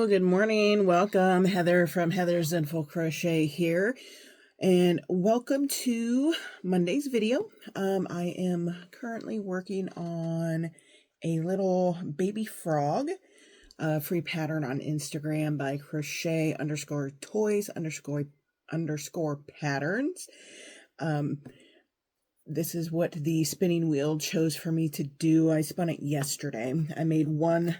Hello, good morning. Welcome. Heather from Heather's Zenful Crochet here. And welcome to Monday's video. I am currently working on a little baby frog, free pattern on Instagram by crochet _ toys _ patterns. This is what the spinning wheel chose for me to do. I spun it yesterday. I made one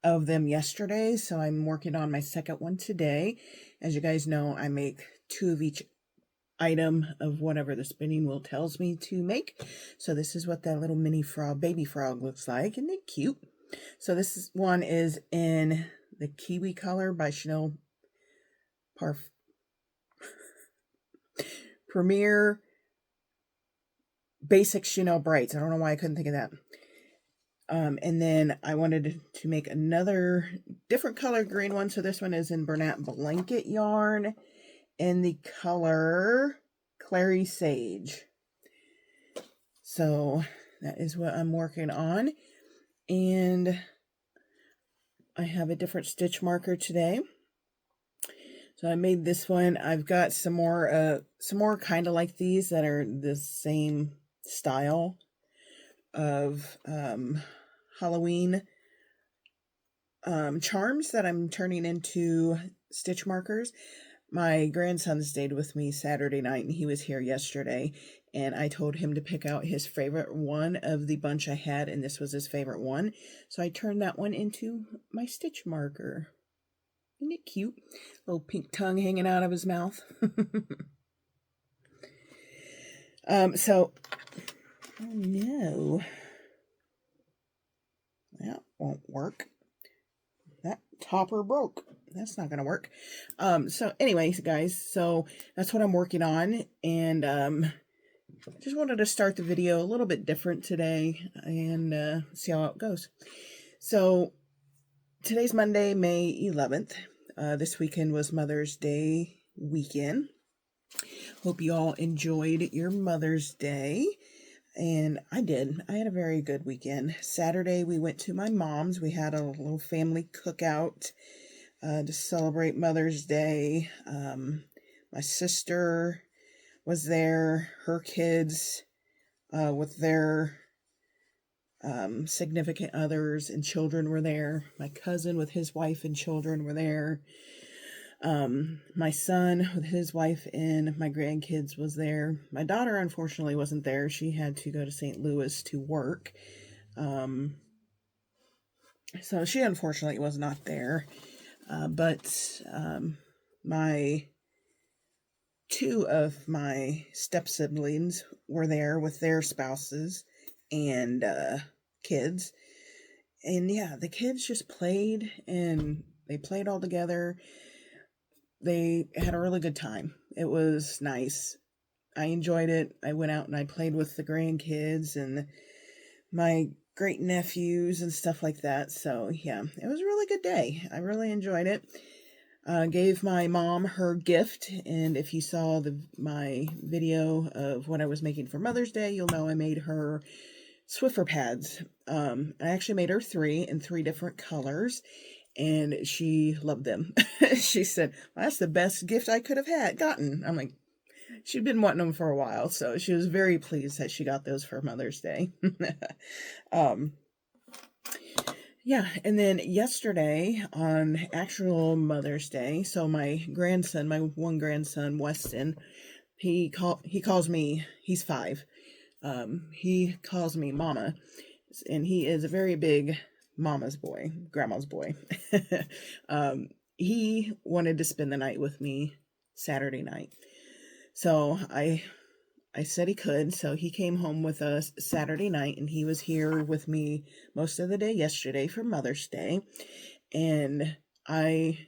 of them yesterday, so I'm working on my second one today. As you guys know, I make 2 of each item of whatever the spinning wheel tells me to make. So this is what that little mini frog, baby frog looks like. Isn't it cute? So one is in the kiwi color by Chanel Premier Basic Chanel Brights. I don't know why I couldn't think of that. And then I wanted to make another different color green one. So this one is in Bernat Blanket yarn in the color Clary Sage. So that is what I'm working on. And I have a different stitch marker today. So I made this one. I've got some more kind of like these that are the same style of Halloween charms that I'm turning into stitch markers. My grandson stayed with me Saturday night, and he was here yesterday, and I told him to pick out his favorite one of the bunch I had, and this was his favorite one. So I turned that one into my stitch marker. Isn't it cute? Little pink tongue hanging out of his mouth. Oh no. That won't work. That topper broke. That's not gonna work. So anyways, guys, so that's what I'm working on, and just wanted to start the video a little bit different today and see how it goes. So today's Monday, May 11th. This weekend was Mother's Day weekend. Hope you all enjoyed your Mother's Day. And I did. I had a very good weekend. Saturday, we went to my mom's. We had a little family cookout to celebrate Mother's Day. My sister was there. Her kids with their significant others and children were there. My cousin with his wife and children were there. My son with his wife and my grandkids was there. My daughter unfortunately wasn't there. She had to go to St. Louis to work. So she unfortunately was not there. But my 2 of my step siblings were there with their spouses and kids. And yeah, the kids just played, and they played all together. They had a really good time. It was nice. I enjoyed it. I went out and I played with the grandkids and my great nephews and stuff like that. So yeah, it was a really good day. I really enjoyed it. Gave my mom her gift, and if you saw my video of what I was making for Mother's Day, you'll know I made her Swiffer pads. I actually made her 3 in 3 different colors, and she loved them. She said, well, that's the best gift I could have gotten. I'm like, she'd been wanting them for a while, so she was very pleased that she got those for Mother's Day. Yeah, and then yesterday on actual Mother's Day, so my one grandson, Weston, he calls me, he's 5. He calls me Mama, and he is a very big mama's boy, grandma's boy. He wanted to spend the night with me Saturday night. So I said he could, so he came home with us Saturday night, and he was here with me most of the day yesterday for Mother's Day. And I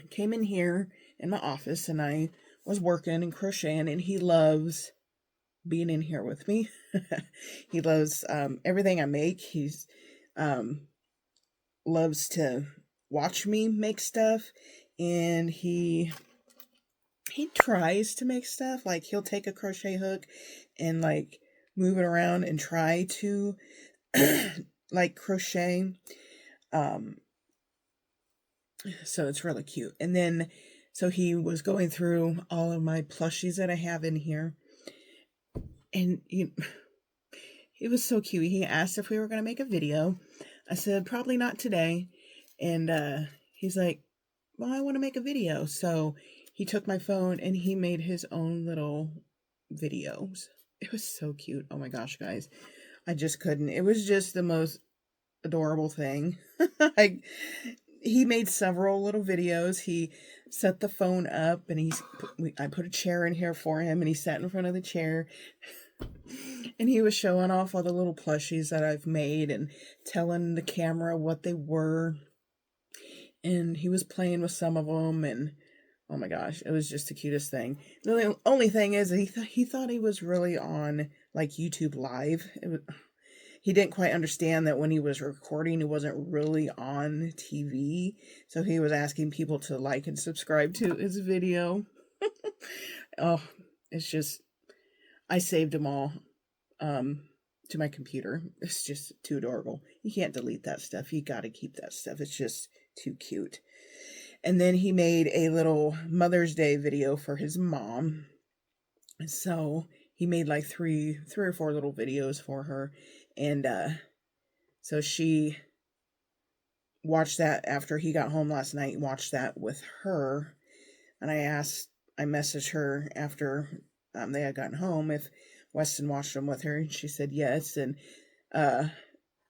came in here in my office, and I was working and crocheting, and he loves being in here with me. He loves everything I make. He's loves to watch me make stuff, and he tries to make stuff. Like, he'll take a crochet hook and like move it around and try to like crochet. So it's really cute. And then, so he was going through all of my plushies that I have in here. And he was so cute. He asked if we were going to make a video. I said, probably not today. And he's like, well, I want to make a video. So he took my phone and he made his own little videos. It was so cute. Oh my gosh, guys. I just couldn't. It was just the most adorable thing. He made several little videos. He set the phone up and I put a chair in here for him and he sat in front of the chair and he was showing off all the little plushies that I've made and telling the camera what they were. And he was playing with some of them, and oh my gosh, it was just the cutest thing. The only thing is he thought he was really on like YouTube Live. He didn't quite understand that when he was recording, he wasn't really on TV. So he was asking people to like and subscribe to his video. Oh, it's just, I saved them all to my computer. It's just too adorable. You can't delete that stuff. You got to keep that stuff. It's just too cute. And then he made a little Mother's Day video for his mom. So he made like three or four little videos for her. And so she watched that after he got home last night, watched that with her. And I messaged her after they had gotten home if Weston watched them with her. And she said yes. And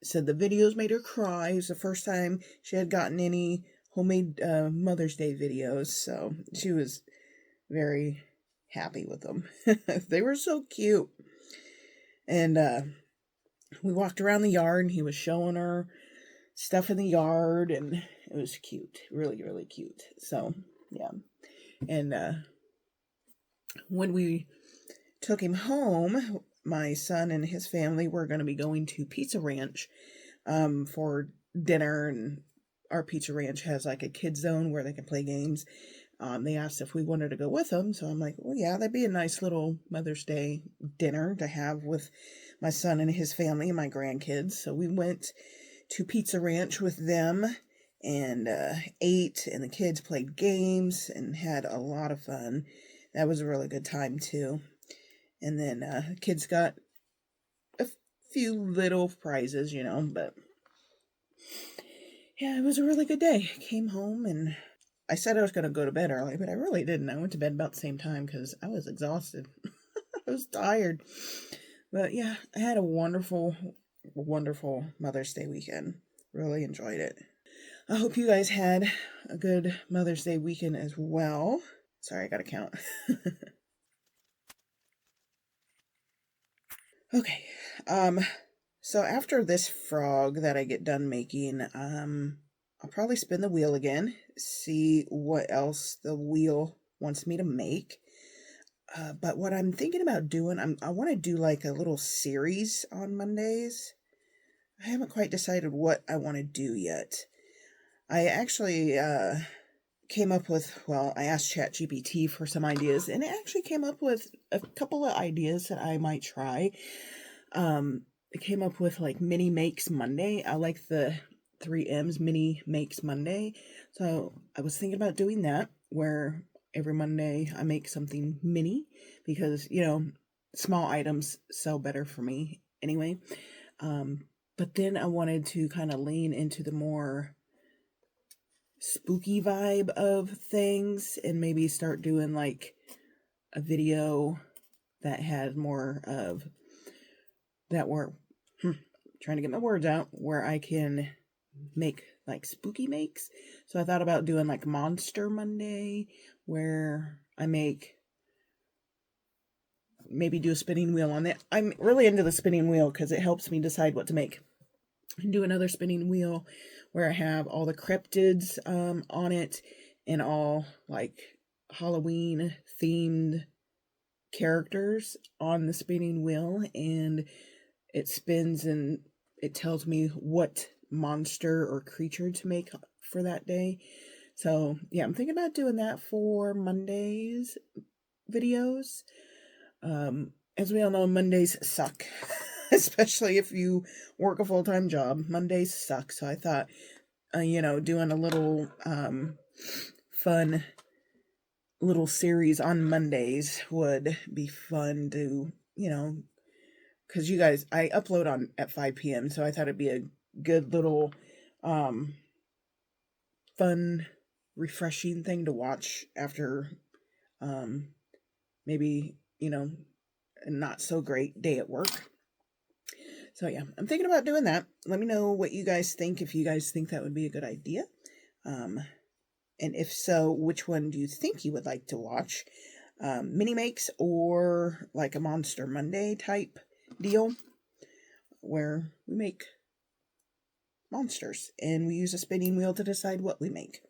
said the videos made her cry. It was the first time she had gotten any homemade Mother's Day videos. So she was very happy with them. They were so cute. And we walked around the yard and he was showing her stuff in the yard and it was cute. Really, really cute. So, yeah. And when we took him home, my son and his family were going to be going to Pizza Ranch for dinner. And our Pizza Ranch has like a kid zone where they can play games. They asked if we wanted to go with them. So I'm like, well, yeah, that'd be a nice little Mother's Day dinner to have with my son and his family and my grandkids. So we went to Pizza Ranch with them and ate, and the kids played games and had a lot of fun. That was a really good time too. And then kids got a few little prizes, but yeah, it was a really good day. Came home and I said I was going to go to bed early, but I really didn't. I went to bed about the same time because I was exhausted. I was tired. But yeah, I had a wonderful, wonderful Mother's Day weekend. Really enjoyed it. I hope you guys had a good Mother's Day weekend as well. Sorry, I got to count. Okay. So after this frog that I get done making, I'll probably spin the wheel again, see what else the wheel wants me to make. But what I'm thinking about doing, I want to do like a little series on Mondays. I haven't quite decided what I want to do yet. I actually came up with, I asked ChatGPT for some ideas, and it actually came up with a couple of ideas that I might try. It came up with like Mini Makes Monday. I like the 3M's Mini Makes Monday. So I was thinking about doing that, where every Monday I make something mini, because, small items sell better for me anyway. But then I wanted to kind of lean into the more spooky vibe of things and maybe start doing like a video that had more of that, were trying to get my words out, where I can make like spooky makes. So I thought about doing like Monster Monday, where I maybe do a spinning wheel on it. I'm really into the spinning wheel because it helps me decide what to make. And do another spinning wheel where I have all the cryptids on it and all like Halloween themed characters on the spinning wheel, and it spins and it tells me what monster or creature to make for that day. So yeah, I'm thinking about doing that for Monday's videos. As we all know, Mondays suck. Especially if you work a full-time job. Mondays suck. So I thought you know, doing a little fun little series on Mondays would be fun to, you know, because you guys, I upload on at 5 p.m., so I thought it'd be a good little fun, refreshing thing to watch after maybe, you know, a not so great day at work. So yeah, I'm thinking about doing that. Let me know what you guys think, if you guys think that would be a good idea. And if so, which one do you think you would like to watch? Mini makes or like a Monster Monday type deal where we make monsters and we use a spinning wheel to decide what we make.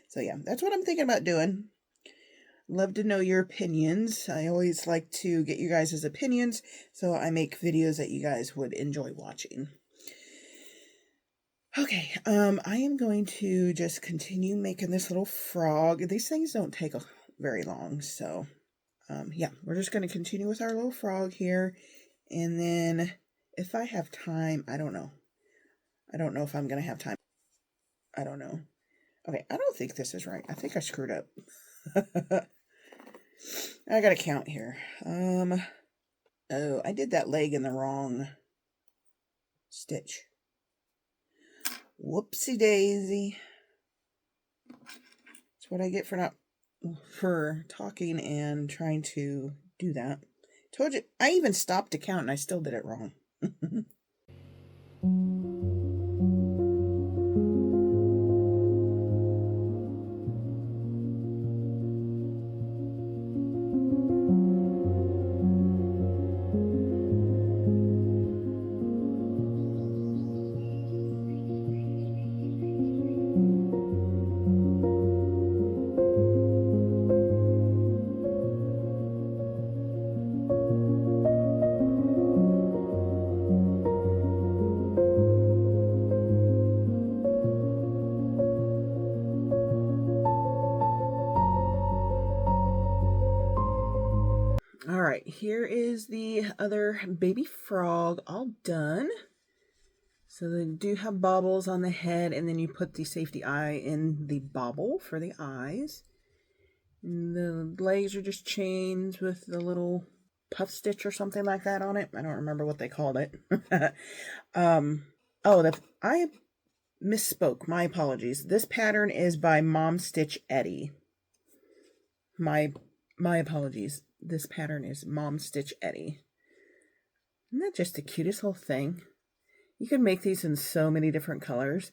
So yeah, that's what I'm thinking about doing. Love to know your opinions. I always like to get you guys' opinions, so I make videos that you guys would enjoy watching. Okay, I am going to just continue making this little frog. These things don't take very long, so yeah, we're just going to continue with our little frog here, and then if I have time, I don't know. I don't know if I'm going to have time. I don't know. Okay, I don't think this is right. I think I screwed up. I got to count here. Oh, I did that leg in the wrong stitch. Whoopsie daisy. That's what I get for talking and trying to do that. Told you, I even stopped to count and I still did it wrong. All right, here is the other baby frog all done. So they do have baubles on the head, and then you put the safety eye in the bauble for the eyes. And the legs are just chains with the little puff stitch or something like that on it. I don't remember what they called it. I misspoke. My apologies. This pattern is by Mom Stitch Eddie. My apologies. This pattern is Mom Stitch Eddie. Isn't that just the cutest little thing? You can make these in so many different colors.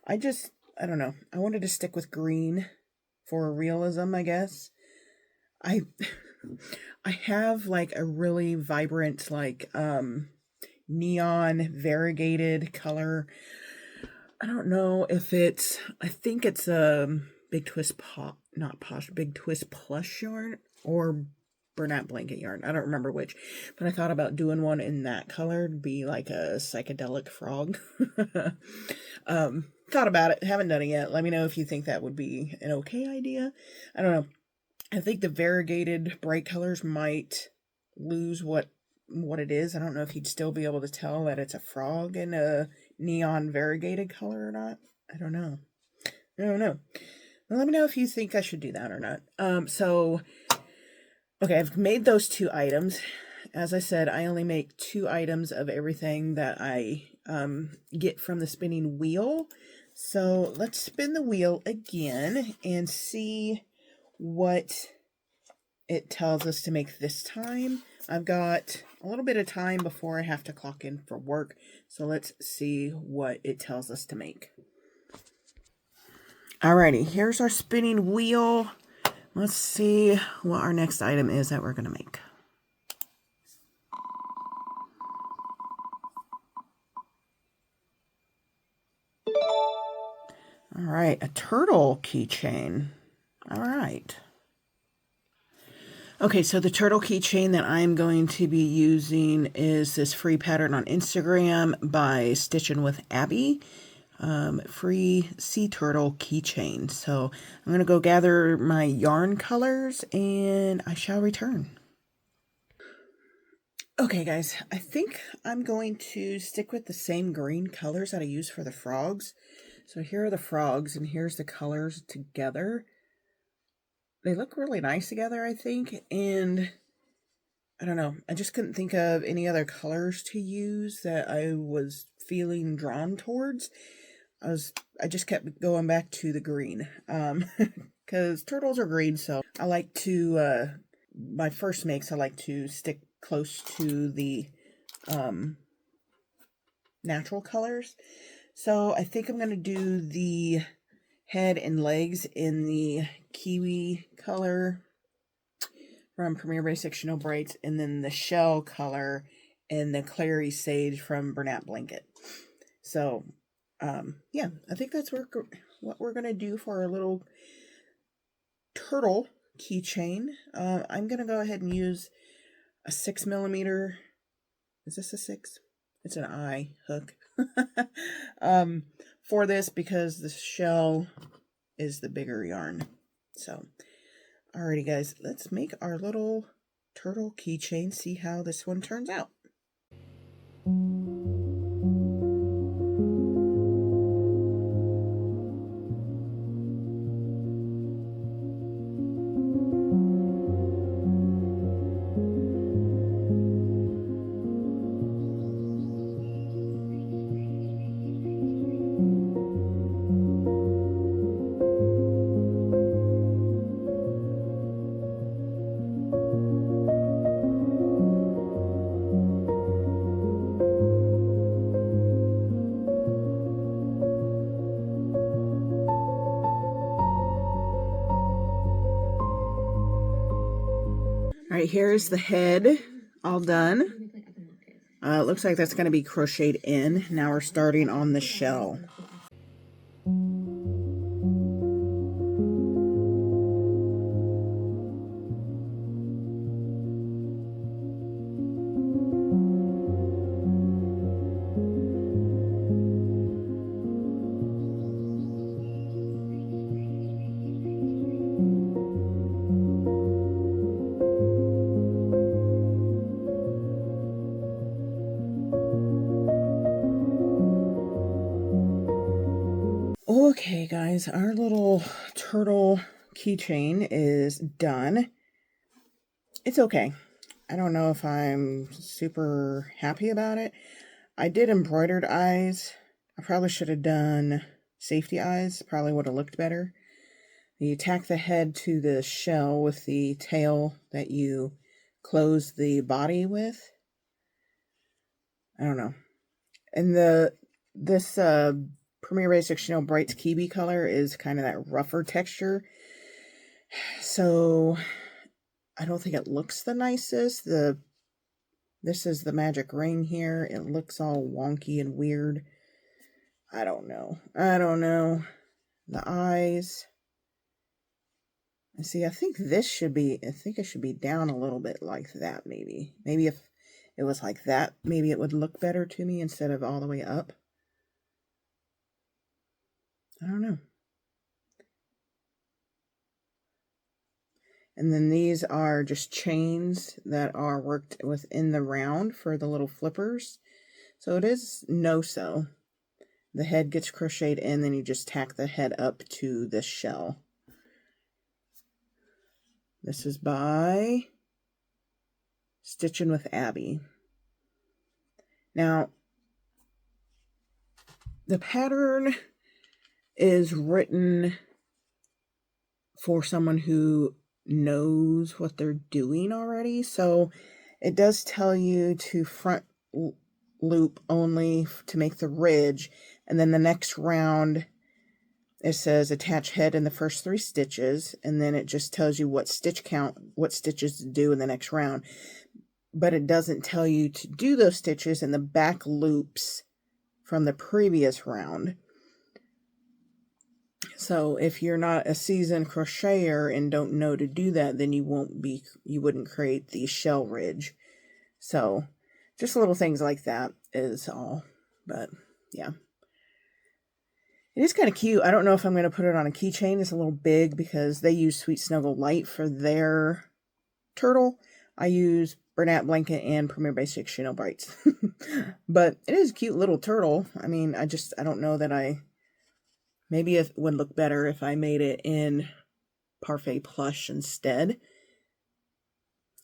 I don't know. I wanted to stick with green for realism, I guess. I have like a really vibrant, like neon variegated color. I don't know if I think it's a Big Twist Big Twist plush yarn or Bernat blanket yarn. I don't remember which, but I thought about doing one in that color to be like a psychedelic frog. Thought about it, haven't done it yet. Let me know if you think that would be an okay idea. I don't know. I think the variegated bright colors might lose what it is. I don't know if you'd still be able to tell that it's a frog in a neon variegated color or not. I don't know. Well, let me know if you think I should do that or not. Okay, I've made those 2 items. As I said, I only make 2 items of everything that I get from the spinning wheel. So let's spin the wheel again and see what it tells us to make this time. I've got a little bit of time before I have to clock in for work. So let's see what it tells us to make. Alrighty, here's our spinning wheel. Let's see what our next item is that we're going to make. All right, a turtle keychain. All right. Okay, so the turtle keychain that I'm going to be using is this free pattern on Instagram by Stitchin' with Abby. Free sea turtle keychain. So I'm going to go gather my yarn colors and I shall return. Okay guys, I think I'm going to stick with the same green colors that I use for the frogs. So here are the frogs, and here's the colors together. They look really nice together, I think, and I don't know. I just couldn't think of any other colors to use that I was feeling drawn towards. I just kept going back to the green, because turtles are green, so I like to, my first makes, I like to stick close to the natural colors. So I think I'm going to do the head and legs in the kiwi color from Premier Basic Chanel Brights, and then the shell color and the clary sage from Bernat Blanket. So, yeah, I think that's what we're going to do for our little turtle keychain. I'm going to go ahead and use a 6mm. Is this a 6? It's an eye hook. For this, because the shell is the bigger yarn. So, alrighty guys, let's make our little turtle keychain, see how this one turns out. All right, here's the head all done. It looks like that's going to be crocheted in. Now we're starting on the shell. Okay, guys, our little turtle keychain is done. It's okay. I don't know if I'm super happy about it. I did embroidered eyes. I probably should have done safety eyes. Probably would have looked better. You tack the head to the shell with the tail that you close the body with. I don't know. And this Premier Basic Chanel Brights Kiwi color is kind of that rougher texture. So I don't think it looks the nicest. This is the magic ring here. It looks all wonky and weird. I don't know. The eyes. See, I think it should be down a little bit like that, maybe. Maybe if it was like that, maybe it would look better to me instead of all the way up. I don't know. And then these are just chains that are worked within the round for the little flippers. So it is no-sew. The head gets crocheted in, then you just tack the head up to the shell. This is by Stitching with Abby. Now, the pattern is written for someone who knows what they're doing already. So it does tell you to front loop only to make the ridge, and then the next round it says attach head in the first 3 stitches, and then it just tells you what stitch count, what stitches to do in the next round. But it doesn't tell you to do those stitches in the back loops from the previous round. So if you're not a seasoned crocheter and don't know to do that, then you wouldn't create the shell ridge. So just little things like that is all. But yeah. It is kind of cute. I don't know if I'm going to put it on a keychain. It's a little big because they use Sweet Snuggle Light for their turtle. I use Bernat Blanket and Premier Basic Chanel Brights. But it is a cute little turtle. I mean, I don't know that I Maybe it would look better if I made it in Parfait Plush instead.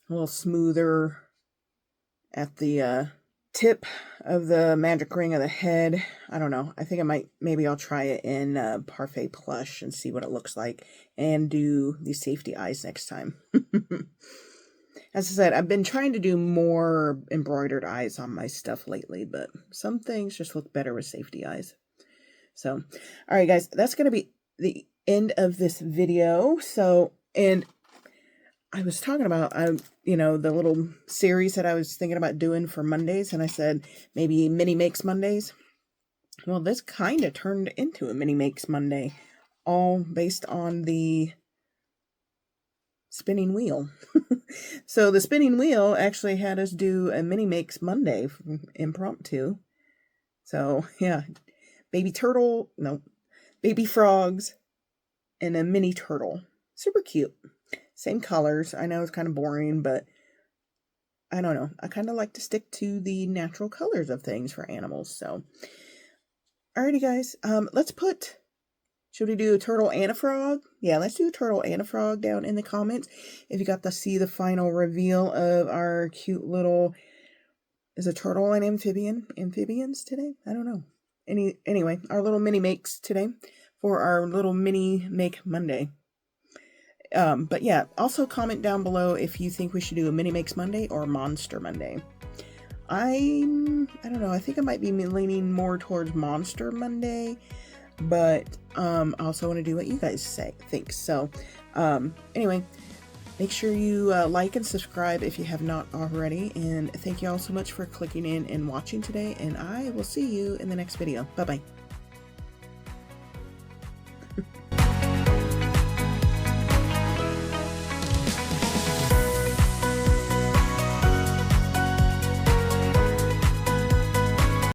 A little smoother at the tip of the magic ring of the head. I don't know. I think maybe I'll try it in Parfait Plush and see what it looks like, and do the safety eyes next time. As I said, I've been trying to do more embroidered eyes on my stuff lately, but some things just look better with safety eyes. So, all right, guys, that's going to be the end of this video. So, and I was talking about, you know, the little series that I was thinking about doing for Mondays, and I said maybe Mini Makes Mondays. Well, this kind of turned into a Mini Makes Monday, all based on the spinning wheel. So the spinning wheel actually had us do a Mini Makes Monday impromptu. So, yeah. Baby frogs, and a mini turtle. Super cute. Same colors. I know it's kind of boring, but I don't know. I kind of like to stick to the natural colors of things for animals. So, alrighty, guys. Should we do a turtle and a frog? Yeah, let's do a turtle and a frog down in the comments. If you got to see the final reveal of our cute little, is a turtle an amphibians today? I don't know. Anyway, our little mini makes today for our little Mini Make Monday. But yeah, also comment down below if you think we should do a Mini Makes Monday or Monster Monday. I don't know. I think I might be leaning more towards Monster Monday, but I also want to do what you guys think. So anyway, make sure you like and subscribe if you have not already. And thank you all so much for clicking in and watching today. And I will see you in the next video. Bye-bye.